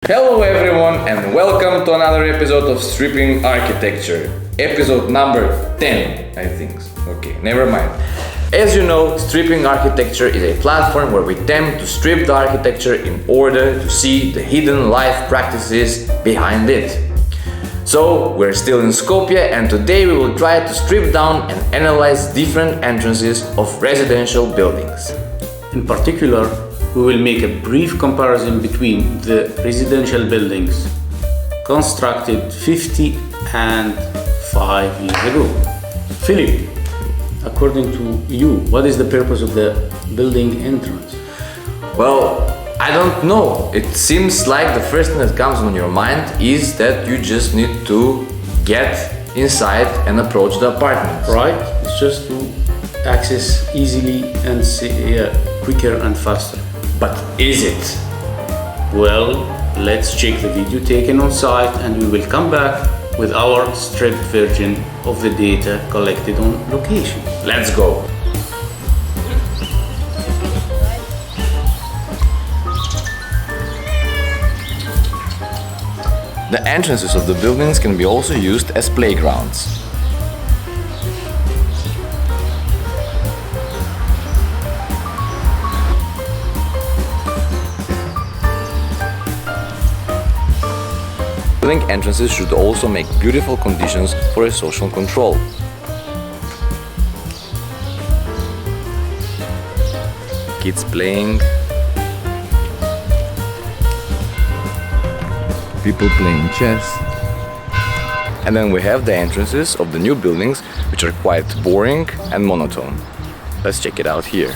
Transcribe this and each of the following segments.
Hello everyone and welcome to another episode of Stripping Architecture. Episode number 10, I think. Okay, never mind. As you know, Stripping Architecture is a platform where we attempt to strip the architecture in order to see the hidden life practices behind it. So, we're still in Skopje and today we will try to strip down and analyze different entrances of residential buildings. In particular, we will make a brief comparison between the residential buildings constructed 50 and 5 years ago. Philip, according to you, what is the purpose of the building entrance? Well, I don't know. It seems like the first thing that comes on your mind is that you just need to get inside and approach the apartment. Right? It's just to access easily and quicker and faster. But is it? Well, let's check the video taken on site and we will come back with our stripped version of the data collected on location. Let's go! The entrances of the buildings can be also used as playgrounds. Building entrances should also make beautiful conditions for a social control. Kids playing, people playing chess. And then we have the entrances of the new buildings, which are quite boring and monotone. Let's check it out here.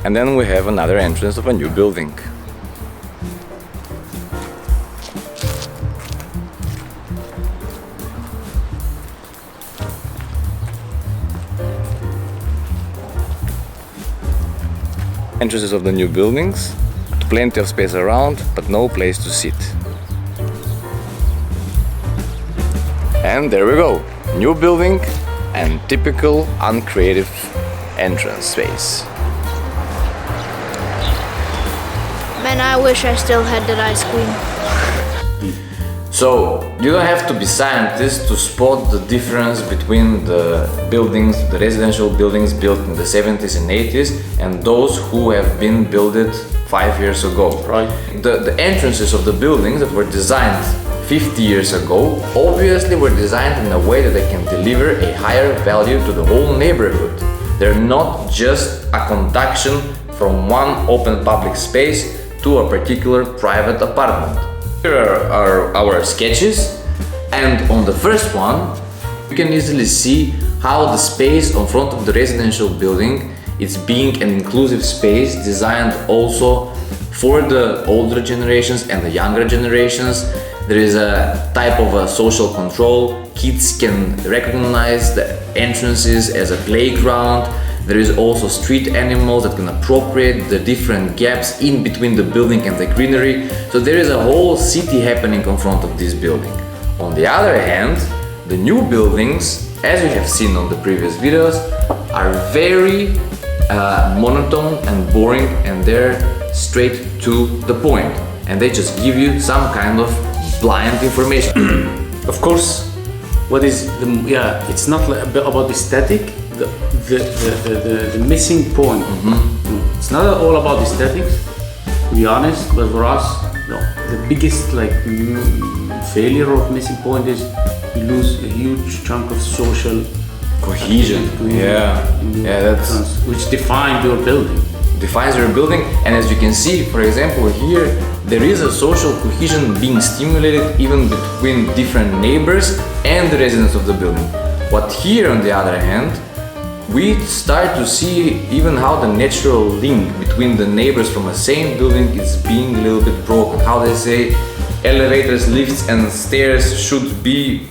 And then we have another entrance of a new building. Entrances of the new buildings, plenty of space around, but no place to sit. And there we go, new building and typical uncreative entrance space. Man, I wish I still had that ice cream. So, you don't have to be scientists to spot the difference between the buildings, the residential buildings built in the 70s and 80s and those who have been built 5 years ago. Right. The entrances of the buildings that were designed 50 years ago obviously were designed in a way that they can deliver a higher value to the whole neighborhood. They're not just a conduction from one open public space to a particular private apartment. Here are our sketches, and on the first one you can easily see how the space in front of the residential building is being an inclusive space designed also for the older generations and the younger generations. There is a type of a social control. Kids can recognize the entrances as a playground. There is also street animals that can appropriate the different gaps in between the building and the greenery. So there is a whole city happening in front of this building. On the other hand, the new buildings, as we have seen on the previous videos, are very monotone and boring, and they're straight to the point. And they just give you some kind of blind information. Of course, what is the it's not about aesthetic. The missing point. It's not all about aesthetics, to be honest, but for us, no, the biggest failure of missing point is you lose a huge chunk of social cohesion. That's which defines your building. Defines your building, and as you can see, for example, here there is a social cohesion being stimulated even between different neighbors and the residents of the building. But here, on the other hand, we start to see even how the natural link between the neighbors from the same building is being a little bit broken. How they say elevators, lifts and stairs should be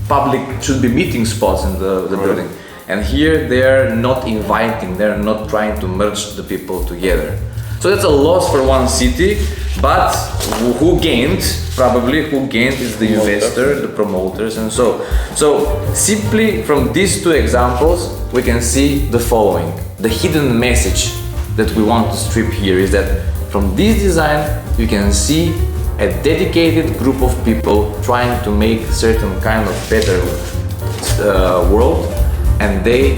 meeting spots in the building. And here they're not inviting, they're not trying to merge the people together. So that's a loss for one city, but who gained? Probably who gained is the investor, the promoters, and so. So simply from these two examples, we can see the following. The hidden message that we want to strip here is that From this design, you can see a dedicated group of people trying to make certain kind of better world, and they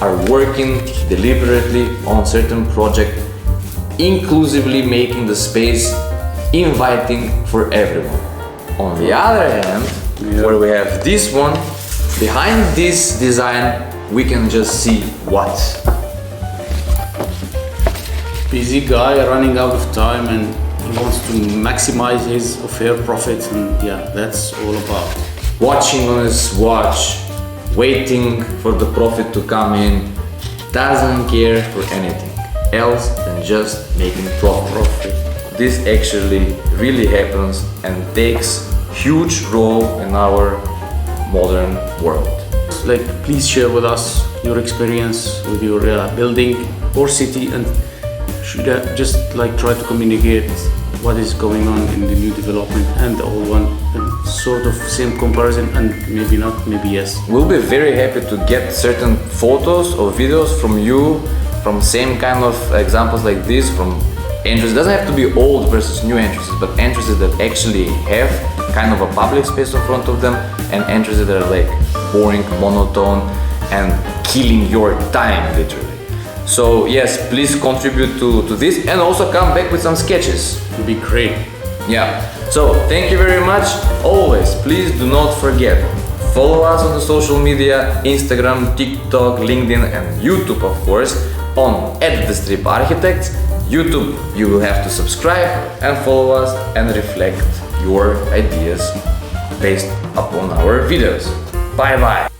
are working deliberately on certain project, inclusively making the space inviting for everyone. On the other hand, where we have this one, behind this design we can just see what? Busy guy running out of time and he wants to maximize his or her profits, and yeah, that's all about. Watching on his watch, waiting for the profit to come in, doesn't care for anything else than just making profit. This actually really happens and takes huge role in our modern world. Like, please share with us your experience with your building or city, and should just like try to communicate what is going on in the new development and the old one, and sort of same comparison, and maybe not, maybe yes. We'll be very happy to get certain photos or videos from you, from same kind of examples like this, from entrances. It doesn't have to be old versus new entrances, but entrances that actually have kind of a public space in front of them, and entrances that are like boring, monotone, and killing your time literally. So yes, please contribute to this, and also come back with some sketches. It would be great. Yeah, so thank you very much. Always, please do not forget, follow us on the social media, Instagram, TikTok, LinkedIn, and YouTube, of course, on @TheStripArchitects. YouTube, you will have to subscribe and follow us and reflect your ideas based upon our videos. Bye bye.